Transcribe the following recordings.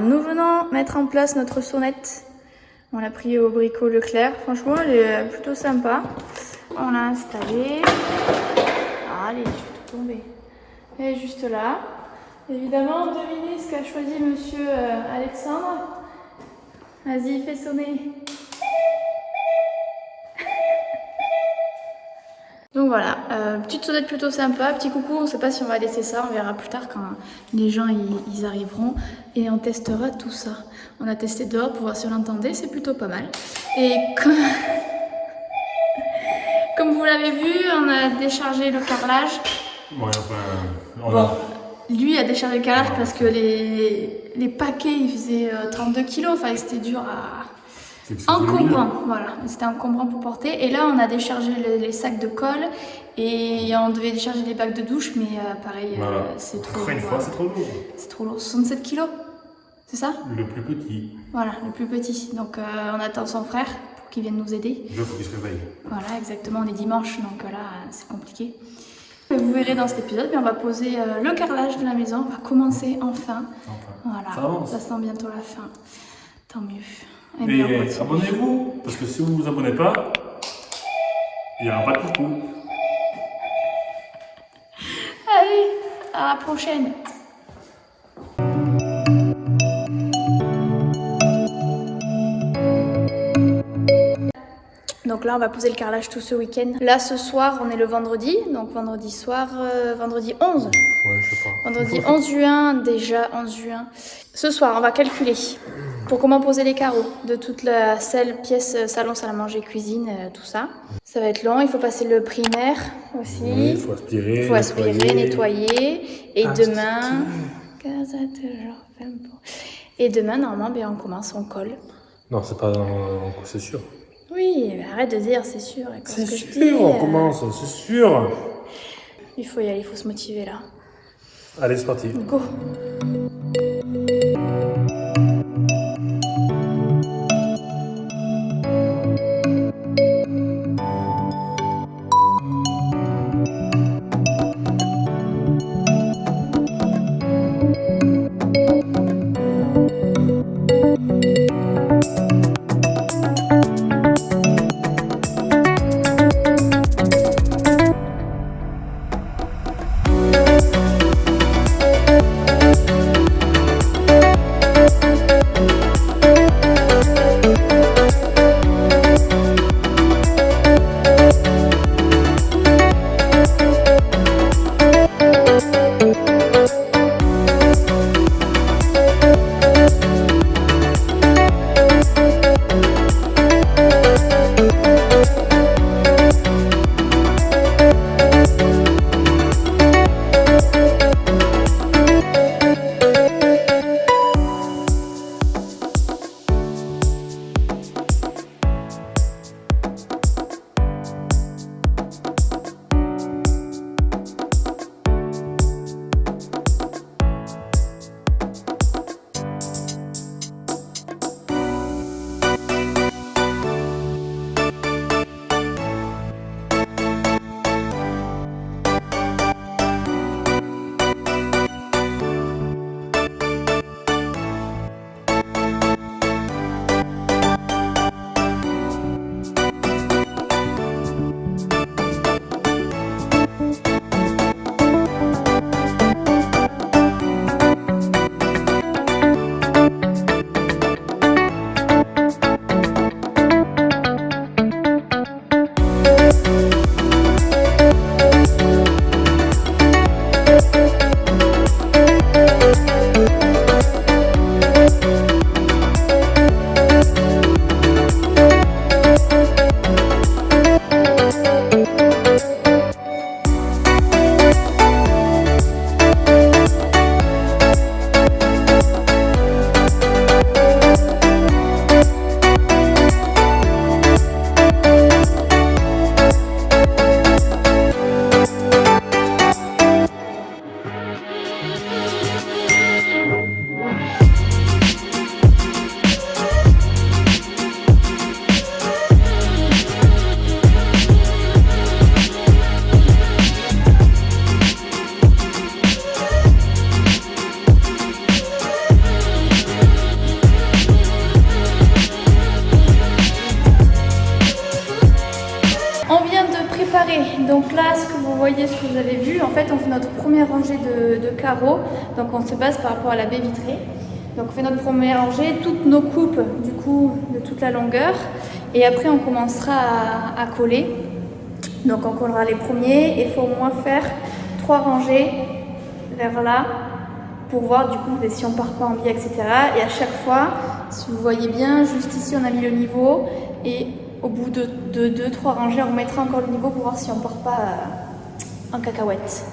Nous venons mettre en place notre sonnette. On l'a pris au Brico Leclerc. Franchement, elle est plutôt sympa. On l'a installée. Ah, allez, je vais tout tomber. Elle est juste là. Évidemment, devinez ce qu'a choisi monsieur Alexandre. Vas-y, fais sonner. Donc voilà, petite sonnette plutôt sympa, petit coucou, on ne sait pas si on va laisser ça, on verra plus tard quand les gens ils arriveront et on testera tout ça. On a testé dehors pour voir si on l'entendait, c'est plutôt pas mal. Et comme vous l'avez vu, on a déchargé le carrelage. Ouais, enfin, bon, lui a déchargé le carrelage parce que les paquets ils faisaient 32 kg, enfin c'était dur à... Encombrant, voilà, c'était encombrant pour porter. Et là, on a déchargé les sacs de colle et on devait décharger les bacs de douche, mais pareil, voilà. C'est trop lourd. Encore une fois, c'est trop lourd. C'est trop lourd, 67 kilos, c'est ça? Le plus petit. Voilà, le plus petit. Donc, on attend son frère pour qu'il vienne nous aider. Il faut qu'il se réveille. Voilà, exactement, on est dimanche, donc là, c'est compliqué. Vous verrez dans cet épisode, mais on va poser le carrelage de la maison. On va commencer enfin. Voilà, ça sent bientôt la fin. Tant mieux. Et abonnez-vous, parce que si vous ne vous abonnez pas, il n'y aura pas de coucou. Allez, à la prochaine. Donc là, on va poser le carrelage tout ce week-end. Là, ce soir, on est le vendredi, donc vendredi soir, vendredi 11. Ouais, je sais pas. Vendredi 11 juin, déjà 11 juin. Ce soir, on va calculer pour comment poser les carreaux de toute la salle, pièce, salon, salle à manger, cuisine, tout ça. Ça va être long, il faut passer le primaire aussi. Oui, il faut aspirer, il faut aspirer, nettoyer. Et demain... Et demain, normalement, ben, on commence, on colle. Non, c'est pas... c'est sûr. Oui, arrête de dire c'est sûr. C'est sûr, on commence, c'est sûr. Il faut y aller, il faut se motiver là. Allez, c'est parti. Go. Donc là, ce que vous voyez, ce que vous avez vu, en fait, on fait notre première rangée de carreaux. Donc on se base par rapport à la baie vitrée. Donc on fait notre première rangée, toutes nos coupes, du coup, de toute la longueur. Et après, on commencera à coller. Donc on collera les premiers et il faut au moins faire 3 rangées vers là pour voir du coup si on part pas en biais, etc. Et à chaque fois, si vous voyez bien, juste ici on a mis le niveau et au bout de 2-3 rangées, on remettra encore le niveau pour voir si on part pas en cacahuète.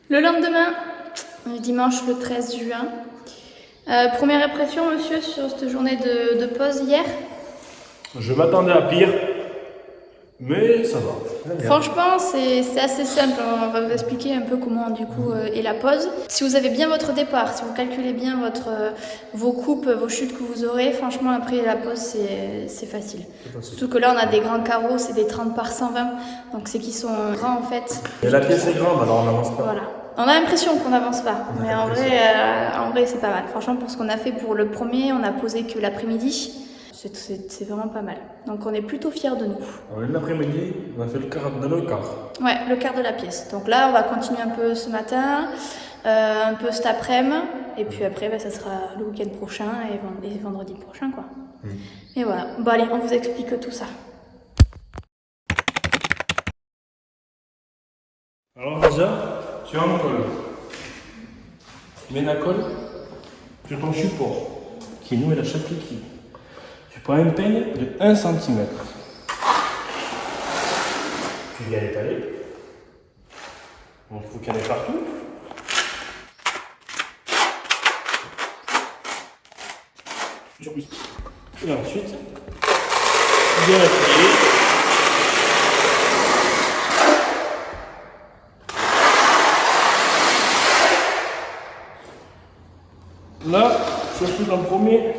Le lendemain, dimanche le 13 juin. Première impression, monsieur, sur cette journée de pause hier? Je m'attendais à pire, mais ça va. Franchement, c'est assez simple. On va vous expliquer un peu comment du coup est la pause. Si vous avez bien votre départ, si vous calculez bien vos coupes, vos chutes que vous aurez, franchement après la pause c'est facile. Surtout que là on a des grands carreaux, c'est des 30 par 120, donc c'est qu'ils sont grands en fait. Et la pièce est grande, alors on n'avance pas. Voilà. On a l'impression qu'on n'avance pas, mais en vrai c'est pas mal. Franchement, pour ce qu'on a fait pour le premier, on a posé que l'après-midi. C'est vraiment pas mal. Donc on est plutôt fiers de nous. L'après-midi, on a fait le quart. Ouais, le quart de la pièce. Donc là, on va continuer un peu ce matin, un peu cet après-midi, et puis après, ça sera le week-end prochain et vendredi prochain, quoi. Et voilà. Bon allez, on vous explique tout ça. Alors déjà, tu as un colle. Tu mets la colle sur ton support, qui nous est la chaque liquide. Tu prends un peigne de 1 cm. Tu viens l'étaler. Donc il faut qu'il y en ait partout. Et ensuite, bien appuyé. Là, surtout dans le premier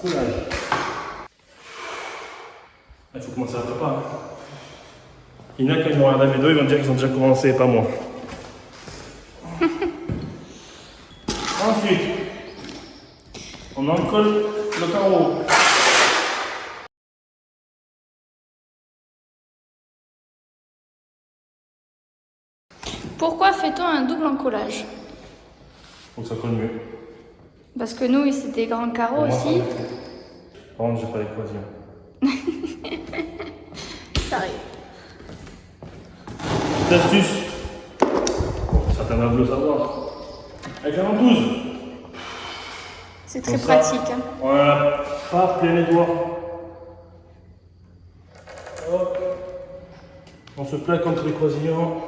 coulage. Il faut commencer à préparer. Il y en a quand ils vont regarder la vidéo, ils vont dire qu'ils ont déjà commencé, pas moi. Ensuite, on en colle le carreau. Pourquoi fait-on un double encollage? Pour que ça colle mieux. Parce que nous, c'est des grands carreaux aussi. Par contre, j'ai pas l'équation. Ça arrive. Petite astuce. Bon, certains doivent le savoir. Avec un 12. C'est très pratique. Hein. Voilà, pas plier les doigts. Hop. On se plaque contre les croisillons.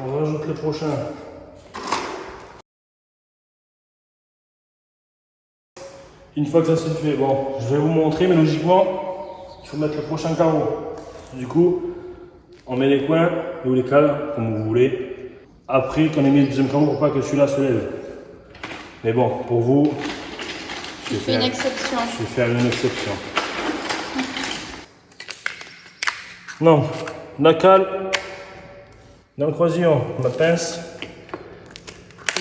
On rajoute le prochain. Une fois que ça s'est fait, bon, je vais vous montrer, mais logiquement, il faut mettre le prochain carreau. Du coup, on met les coins et on les cale comme vous voulez. Après, qu'on ait mis le deuxième carreau pour pas que celui-là se lève. Mais bon, pour vous, je vais faire une exception. Je vais faire une exception. Non, la cale dans le croisillon, ma pince,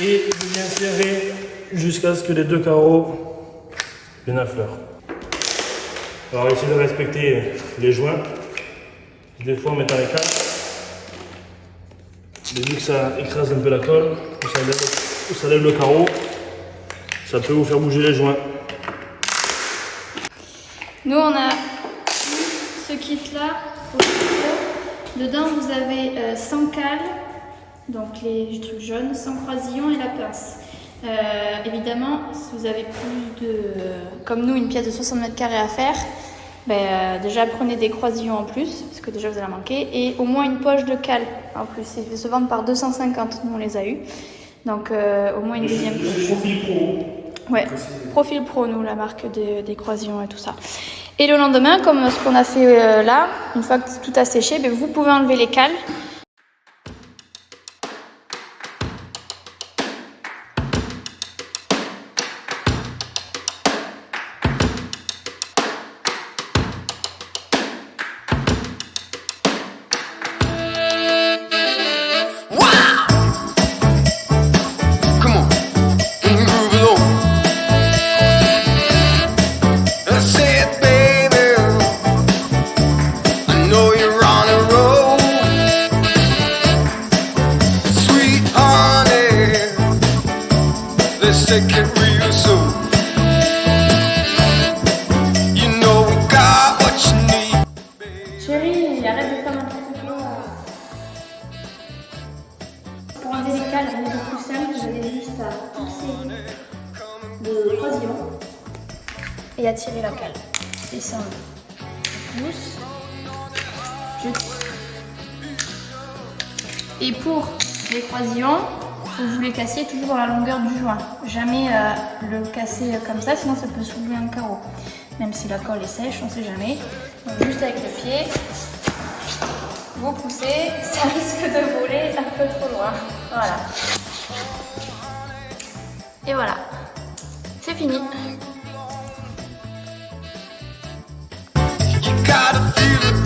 et je viens serrer jusqu'à ce que les deux carreaux viennent à fleur. Alors, essayez de respecter les joints. Des fois, en mettant les cales, vu que ça écrase un peu la colle, ou ça lève le carreau, ça peut vous faire bouger les joints. Nous, on a ce kit-là. Dedans, vous avez 100 cales, donc les trucs jaunes, 100 croisillons et la pince. Évidemment, si vous avez plus de, comme nous, une pièce de 60 mètres carrés à faire, déjà prenez des croisillons en plus, parce que déjà vous allez en manquer, et au moins une poche de cale en plus. Ils se vendent par 250, nous on les a eu. Donc au moins une deuxième poche. Profil Pro. Ouais, Profil Pro, nous, la marque des croisillons et tout ça. Et le lendemain, comme ce qu'on a fait là, une fois que tout a séché, vous pouvez enlever les cales. Take it real soon. You know we got what you need. Chérie, arrête de faire n'importe quoi. Pour enlever les cales, rien de plus simple, vous avez juste à pousser le croisillon et à tirer la cale. Descendre. Je pousse. Je tire. Et pour les croisillons, faut que vous les cassiez toujours dans la longueur du joint. Jamais le casser comme ça, sinon ça peut soulever un carreau. Même si la colle est sèche, on ne sait jamais. Donc juste avec le pied, vous poussez, ça risque de voler un peu trop loin. Voilà. Et voilà, c'est fini. You gotta feel it.